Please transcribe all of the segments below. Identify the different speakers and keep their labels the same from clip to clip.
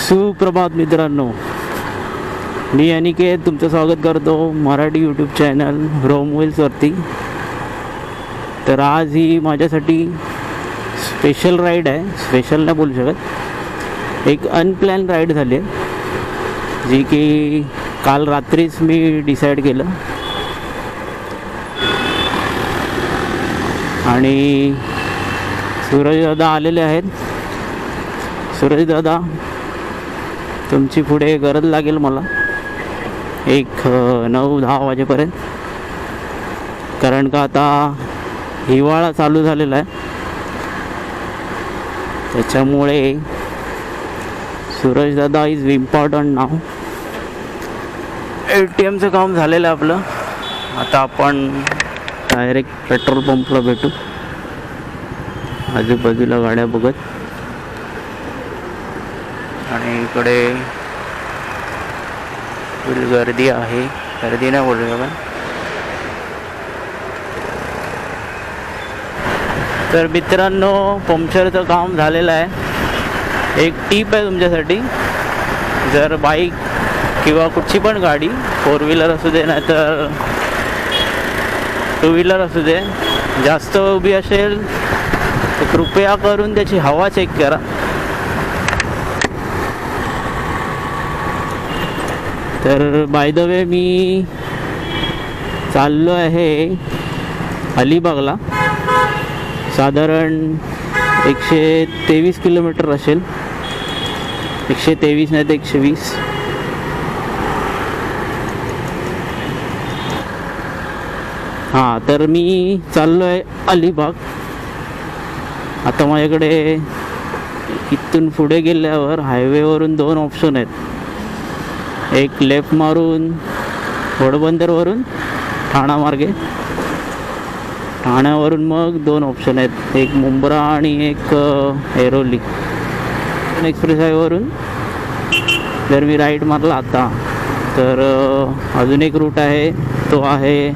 Speaker 1: सुप्रभात मित्रांनो, मी अनिकेत तुमचं स्वागत करतो मराठी यूट्यूब चॅनल रोम व्हील्सवरती. तर आज ही माझ्यासाठी स्पेशल राईड आहे. स्पेशल नाही बोलू शकत, एक अनप्लॅन राईड झाली आहे, जी की काल रात्रीच मी डिसाईड केलं. आणि सूरजदादा आलेले आहेत. सूरजदादा, तुमची पुढे गरज लागेल मला एक 9-10 वाजेपर्यंत, कारण का आता हिवाळा चालू झालेला आहे. त्याच्यामुळे सूरजदादा इज इम्पॉर्टंट नाव. ATMचं काम झालेलं आहे आपलं. आता आपण डायरेक्ट पेट्रोल पंपला भेटू. आजूबाजूला गाड्या बघत, आणि इकडे फुल गर्दी आहे. गर्दी नाही बोलू शकत. तर मित्रांनो, पंक्चरचं काम झालेलं आहे. एक टिप आहे तुमच्यासाठी, जर बाईक किंवा कुठची पण गाडी, 4 व्हीलर असू दे नाही तर 2 व्हीलर असू दे, जास्त उभी असेल तर कृपया करून त्याची हवा चेक करा. तर बाय द वे, मी चाललो आहे अलिबागला. साधारण 123 किलोमीटर असेल. 123 नाही तर 120. हां, तर मी चाललो आहे अलिबाग. आता माझ्याकडे इथून पुढे गेल्यावर हायवेवरून 2 ऑप्शन आहेत. एक लेफ्ट मारून घोडबंदरवरून ठाणा मार्गे, ठाण्यावरून मग 2 ऑप्शन आहेत, एक मुंब्रा आणि एक ऐरोली. एक्सप्रेस हायवेवरून जर मी राईट मारला आता तर अजून एक रूट आहे, तो आहे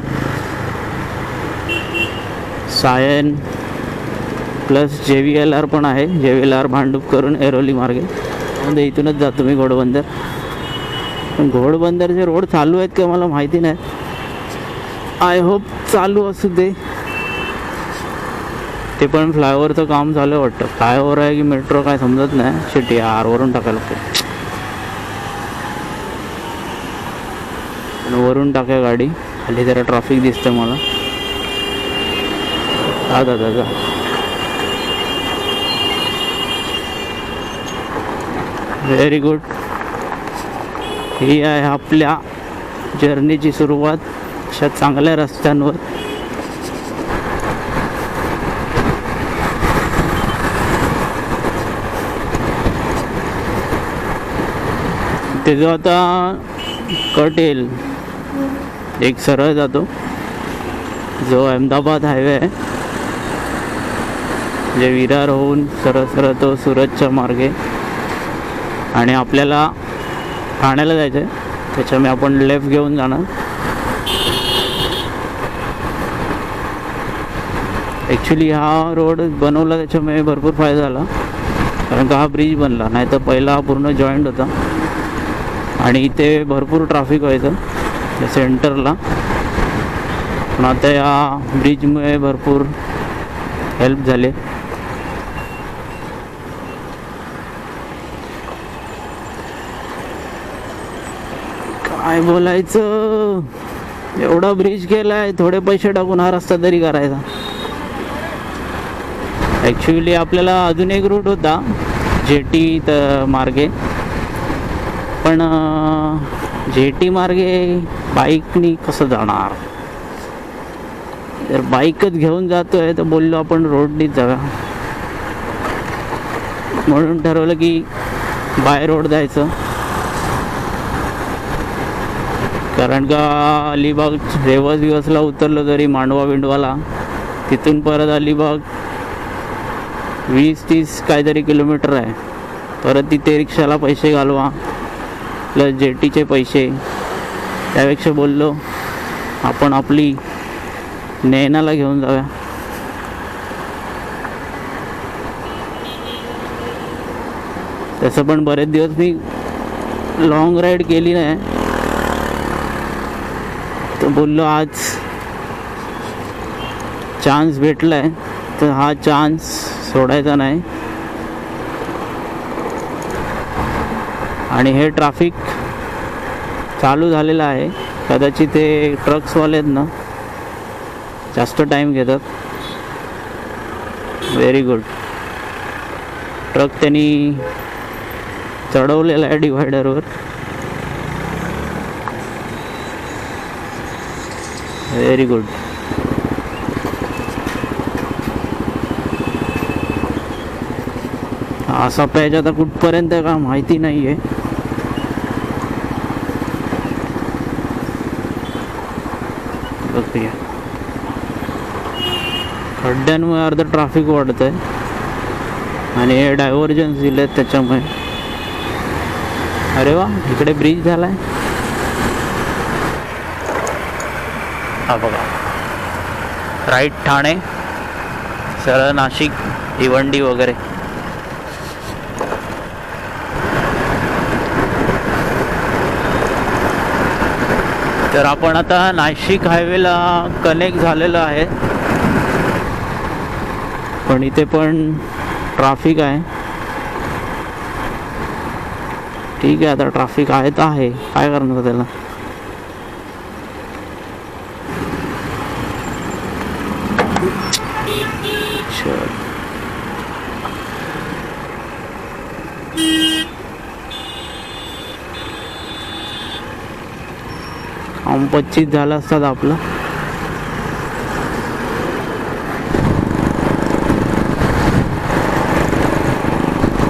Speaker 1: सायन प्लस JVLR पण आहे. JVLR भांडूप करून ऐरोली मार्गे. म्हणजे इथूनच जातो मी घोडबंदर. पण घोडबंदरचे रोड चालू आहेत का मला माहिती नाही. आय होप चालू असू दे. ते पण फ्लायओव्हरचं काम चालू आहे वाटतं. फ्लायओव्हर आहे की मेट्रो काय समजत नाही. शिट यार, वरून टाकायला लागते. वरून टाका गाडी. खाली जरा ट्रॅफिक दिसतं मला. दादा व्हेरी गुड. ही आहे आपल्या जर्नीची सुरुवात अशा चांगल्या रस्त्यांवर. ते जो आता कट येईल, एक सरळ जातो जो अहमदाबाद हायवे आहे, जे विरार होऊन सरळ तो सुरतच्या मार्गे, आणि आपल्याला ठाण्याला जायचं आहे. त्याच्यामुळे आपण लेफ्ट घेऊन जाणार. ॲक्च्युली हा रोड बनवला त्याच्यामुळे भरपूर फायदा झाला, कारण का हा ब्रिज बनला. नाही तर पहिला पूर्ण जॉईंट होता आणि इथे भरपूर ट्रॅफिक व्हायचं सेंटरला. पण आता या ब्रिजमुळे भरपूर हेल्प झाले. काय बोलायचं, एवढा ब्रिज केलाय, थोडे पैसे टाकून हा रस्ता तरी करायचा. ॲक्च्युली आपल्याला अजून एक रूट होता JT मार्गे, पण JT मार्गे बाईकनी कसं जाणार. जर बाईकच घेऊन जातोय तर बोललो आपण रोडनीच जाऊया. म्हणून ठरवलं की बाय रोड जायचं. कारण का अलिबाग दिवसला उतरलं तरी मांडवा विंडवाला, तिथून परत अलिबाग 20-30 काहीतरी किलोमीटर आहे. परत तिथे रिक्षाला पैसे घालवा प्लस JTचे पैसे. त्यापेक्षा बोललो आपण आपली नैनाला घेऊन जाऊया. तसं पण बरेच दिवस मी लॉंग राईड केली नाही, तर बोललो आज चान्स भेटला आहे तर हा चान्स सोडायचा नाही. आणि हे ट्रॅफिक चालू झालेलं आहे. कदाचित ते ट्रक्सवाले आहेत ना, जास्त टाईम घेतात. Very good. ट्रक त्यांनी चढवलेला आहे डिवायडरवर. Very good. असा पॅच आता कुठपर्यंत का माहिती नाही आहे. बघूया. खड्ड्यांमुळे अर्ध ट्रॅफिक वाढत आहे आणि हे डायव्हर्जन्स दिले आहेत त्याच्यामुळे. अरे वा, इकडे ब्रिज झालाय. हा बघा, राईट ठाणे, सरळ नाशिक, भिवंडी वगैरे. तर आपण आता नाशिक हायवेला कनेक्ट झालेलं आहे, पण इथे पण ट्रॅफिक आहे. ठीक आहे, आता ट्रॅफिक आहे तर आहे, काय करणार त्याला. काम 25 झाला असतात आपलं.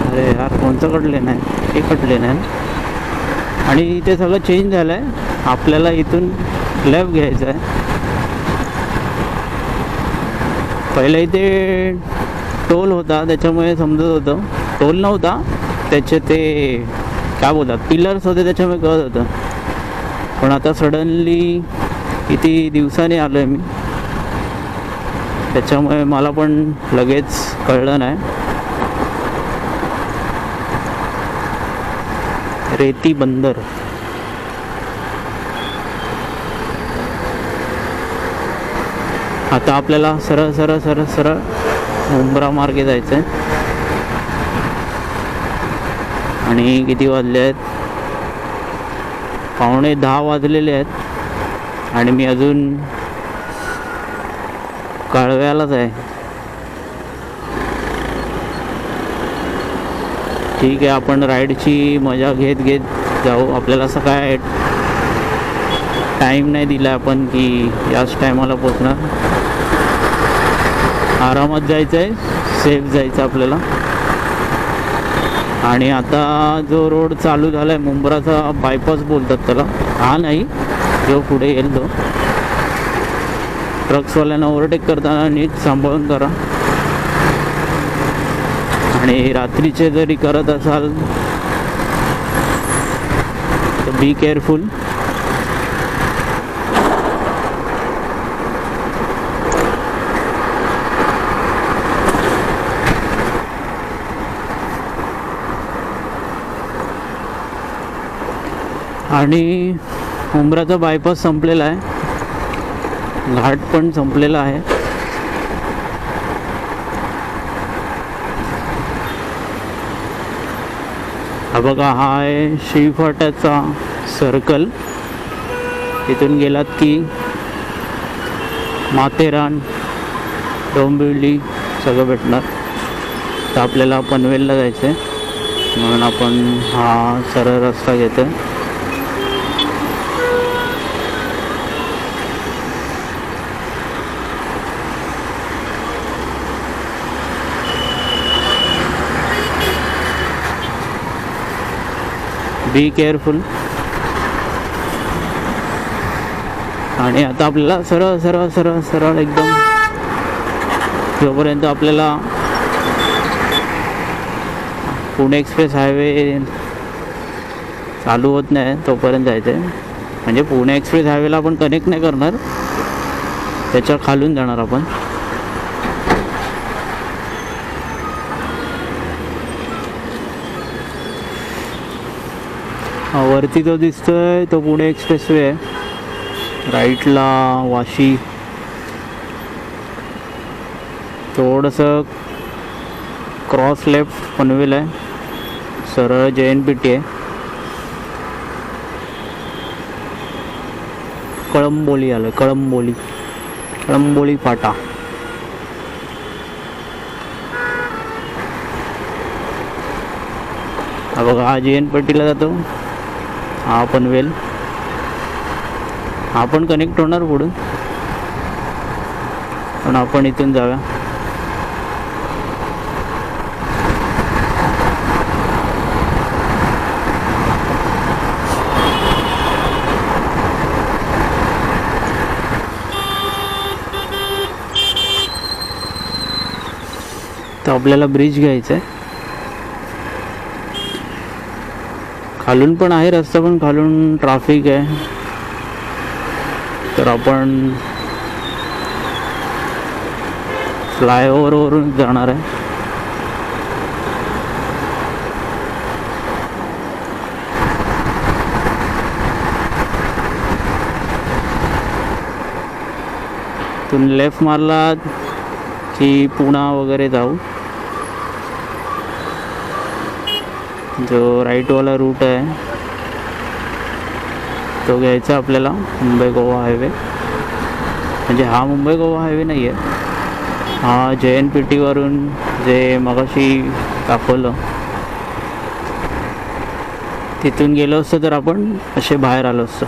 Speaker 1: अरे यार, कोणतं कटले नाही, हे कटले नाही. आणि इथे सगळं चेंज झालं आहे. आपल्याला इथून लेफ्ट घ्यायचं आहे. पहिले इथे टोल होता, त्याच्यामुळे समजत होतं. टोल नव्हता, त्याचे ते काय बोलतात, पिलर्स होते, त्याच्यामुळे कळत होतं. पण आता सडनली किती दिवसांनी आलो आहे मी, त्याच्यामुळे मला पण लगेच कळलं नाही. रेती बंदर. आता आपल्याला सरळ सरळ सरळ सरळ मुंब्रा मार्गे जायचं आहे. आणि किती वाजले आहेत, 9:15 वाजलेले आहेत आणि मी अजून कळव्यालाच आहे. ठीक आहे, आपण राईडची मजा घेत घेत जाऊ. आपल्याला असं काय टाईम नाही दिला आपण की याच टायमाला पोचणार. आरामात जायचं आहे, सेफ जायचं आपल्याला. आणि आता जो रोड चालू झाला आहे, मुंब्राचा बायपास बोलतात त्याला, हा नाही, जो पुढे येईल तो. ट्रक्सवाल्यांना ओव्हरटेक करताना नीट सांभाळून करा. आणि रात्रीचे जरी करत असाल तर बी केअरफुल. आणि मुंब्राचा बायपास संपलेला आहे, घाट पण संपलेला आहे. हा बघा, हा आहे श्रीफाट्याचा सर्कल. इथून गेलात की माथेरान, डोंबिवली सगळं भेटणार. तर आपल्याला पनवेलला जायचं आहे, म्हणून आपण हा सरळ रस्ता घेतो. Be careful. आणि आता आपल्याला सरळ सरळ सरळ सरळ एकदम जोपर्यंत आपल्याला पुणे एक्सप्रेस हायवे चालू होत नाही तोपर्यंत जायचं आहे. म्हणजे पुणे एक्सप्रेस हायवेला आपण कनेक्ट नाही करणार, त्याच्या खालून जाणार आपण. वरती तो दिसतोय तो पुणे एक्सप्रेसवे आहे. राईटला वाशी, थोडंसं क्रॉस लेफ्ट पनवेल आहे, सरळ JNPT आहे. कळंबोली आलं, कळंबोली फाटा. हा बघा, हा JNPTला जातो, हा पनवेल. हा पण कनेक्ट होणार पुढून, पण आपण इथून जाऊया. तर आपल्याला ब्रिज घ्यायचा आहे. खालून पण आहे रस्ता, पण खालून ट्रॅफिक आहे, तर आपण फ्लायओव्हरवरून जाणार आहे. तुम्ही लेफ्ट मारला की पुणा वगैरे जाऊ. जो राईटवाला रूट आहे तो घ्यायचा आपल्याला, मुंबई गोवा हायवे. म्हणजे हा मुंबई गोवा हायवे नाही आहे, हा JNPT वरून जे मगाशी दाखवलं तिथून गेलो असतो तर आपण असे बाहेर आलो असतो.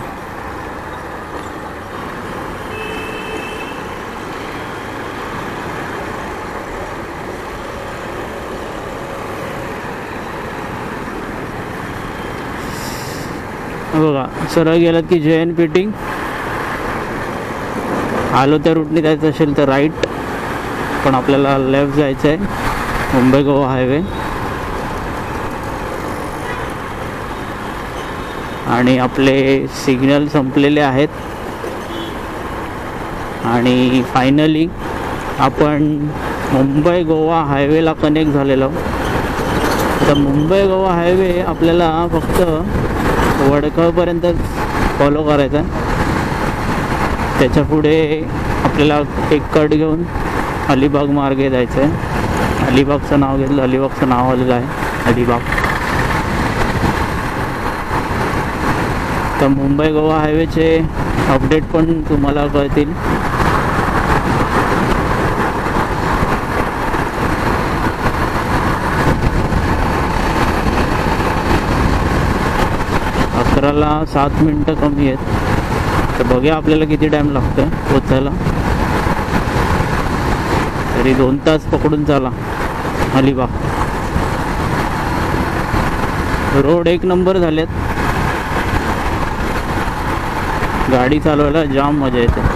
Speaker 1: बघा, सरळ गेलात की JNPT. आलो त्या रूटने जायचं असेल तर राईट, पण आपल्याला लेफ्ट जायचं आहे, मुंबई गोवा हायवे. आणि आपले सिग्नल संपलेले आहेत आणि फायनली आपण मुंबई गोवा हायवेला कनेक्ट झालेलो. आता मुंबई गोवा हायवे आपल्याला फक्त वडगावपर्यंत फॉलो करायचा आहे. त्याच्या पुढे आपल्याला एक कट घेऊन अलिबाग मार्गे जायचं आहे. अलिबागचं नाव घेतलं, अलिबागचं नाव आलेलं आहे अलिबाग. तर मुंबई गोवा हायवेचे अपडेट पण तुम्हाला कळतील. ला 7 मिनटं कमी आहेत, तर बघूया आपल्याला किती टाईम लागतोय पोचायला. तरी 2 तास पकडून चाला. अलिबाग रोड 1 नंबर झालेत, गाडी चालवायला जाम मजा येते.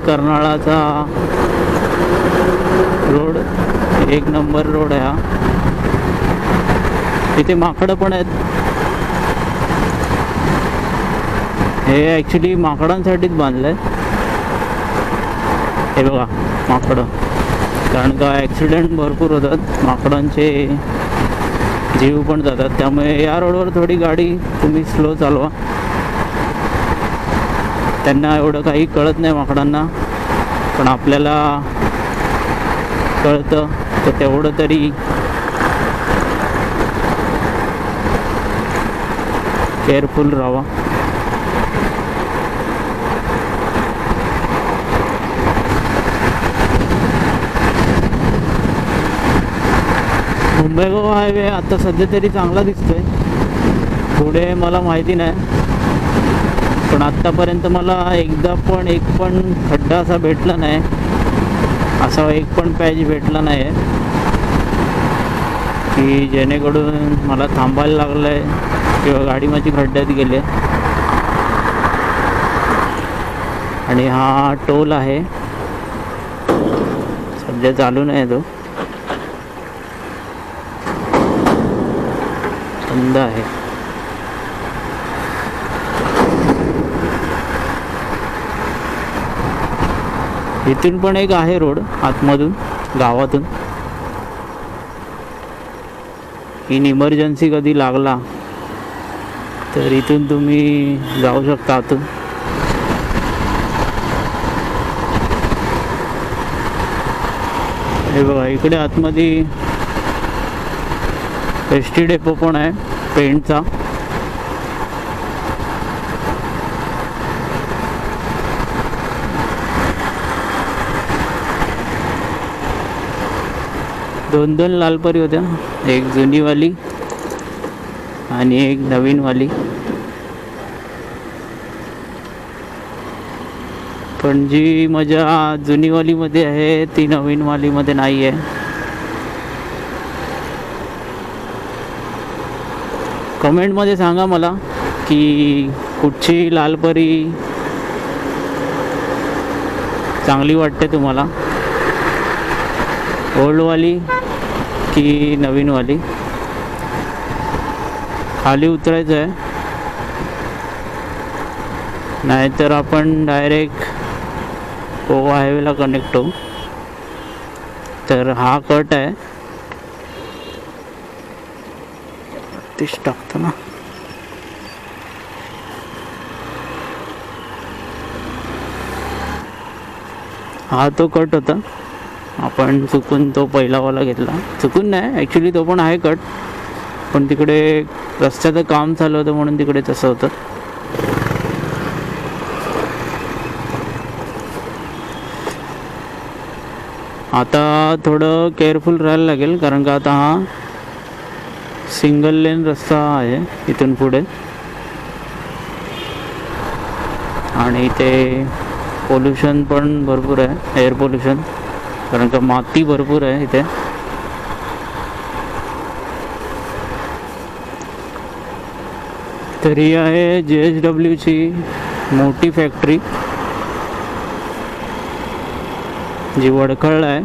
Speaker 1: कर्नाळाचा रोड 1 नंबर रोड आहे हा. इथे माकडं पण आहेत. हे ॲक्च्युली माकडांसाठीच बांधलं आहे. हे बघा माकडं, कारण का ॲक्सिडेंट भरपूर होतात, माकडांचे जीव पण जातात. त्यामुळे या रोडवर थोडी गाडी तुम्ही स्लो चालवा. त्यांना एवढं काही कळत नाही माकडांना, पण आपल्याला कळतं, तर तेवढं तरी केअरफुल राहावा. मुंबई गोवा हायवे आता सध्या तरी चांगला दिसतोय. पुढे मला माहिती नाही, पण आत्तापर्यंत मला एकदा पण एक पण खड्डा असा भेटला नाही, असा एक पण पॅच भेटला नाही आहे. की जेणेकरून मला थांबायला लागलं आहे किंवा गाडी माझी खड्ड्यात गेली आहे. आणि हा टोल आहे, सध्या चालू नाही तो, बंद आहे. इथून पण एक आहे रोड आतमधून गावातून. इन इमर्जन्सी कधी लागला तर इथून तुम्ही जाऊ शकता आतून. हे बघा इकडे आतमध्ये एस टी डेपो पण आहे पेंटचा. दोन लालपरी होत्या, एक जुनीवाली आणि एक नवीनवाली. पण जी मजा जुनीवालीमध्ये आहे ती नवीनवालीमध्ये नाही आहे. कमेंटमध्ये सांगा मला की कुठची लालपरी चांगली वाटते तुम्हाला, ओल्डवाली की नवीनवाली. खाली उतरायचं आहे, नाहीतर आपण डायरेक्ट गोवा हायवेला कनेक्ट होऊ. तर हा कट आहे, तीच टाकतो ना. हा तो कट होता, आपण चुकून तो पहिलावाला घेतला. चुकून नाही, ॲक्च्युली तो पण आहे कट, पण तिकडे रस्त्याचं काम चालू होतं म्हणून तिकडे तसं होतं. आता थोडं केअरफुल राहायला लागेल, कारण का आता हा सिंगल लेन रस्ता आहे इथून पुढे. आणि ते पोल्युशन पण भरपूर आहे, एअर पोल्युशन, कारण का माती भरपूर आहे इथे. तरी आहे JSWची मोठी फॅक्टरी जी वडखळला आहे.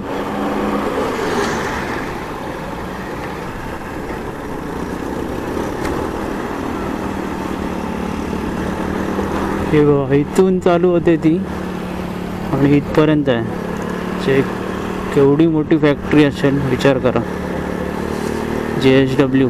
Speaker 1: हे बघा इथून चालू होते ती आणि इथपर्यंत आहे. केवढी मोठी फॅक्टरी असेल विचार करा, JSW.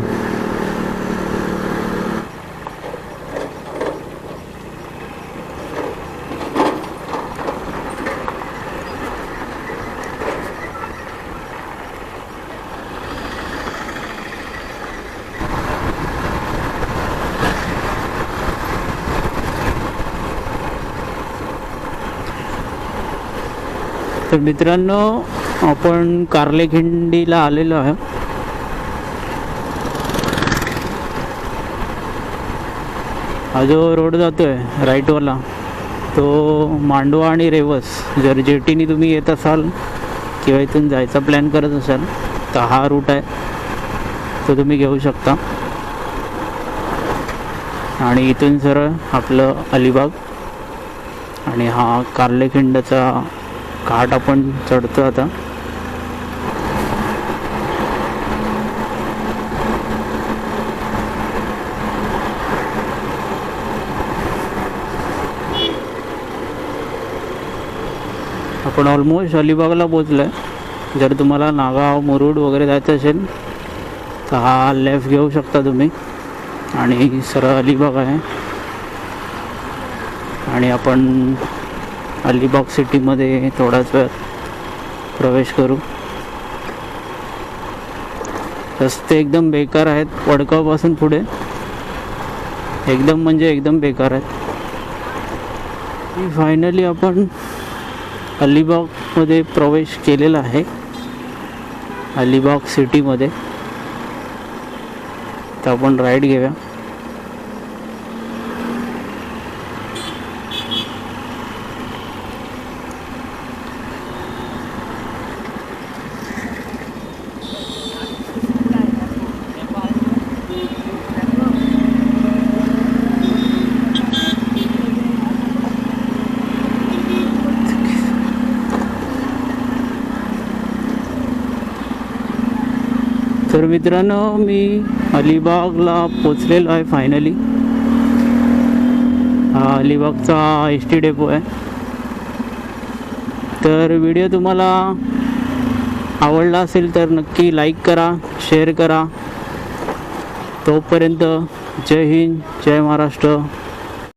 Speaker 1: तर मित्रांनो, आपण कार्लेखिंडीला आलेलो आहे. हा जो रोड जातोय राईटवाला तो मांडवा आणि रेवस, जर जेटीने तुम्ही येत असाल किंवा इथून जायचा प्लॅन करत असाल तर हा रूट आहे, तो तुम्ही घेऊ शकता. आणि इथून सरळ आपलं अलिबाग आणि हा कार्लेखिंडचा घाट आपण चढतो आता. आपण ऑलमोस्ट अलिबागला पोचलो आहे. जर तुम्हाला नागाव मुरुड वगैरे जायचं असेल तर हा लेफ्ट घेऊ शकता तुम्ही आणि सरळ अलिबाग आहे. आणि आपण अलिबाग सिटीमध्ये थोडाच वेळ प्रवेश करू. रस्ते एकदम बेकार आहेत, वडगावपासून पुढे एकदम म्हणजे एकदम बेकार आहेत. फायनली आपण अलिबागमध्ये प्रवेश केलेला आहे, अलिबाग सिटीमध्ये. तर आपण राईड घेऊया. तर मित्रांनो, मी अलिबागला पोचलेलो आहे फायनली. हा अलिबागचा एस टी डेपो आहे. तर व्हिडिओ तुम्हाला आवडला असेल तर नक्की लाईक करा, शेअर करा. तोपर्यंत जय हिंद, जय महाराष्ट्र.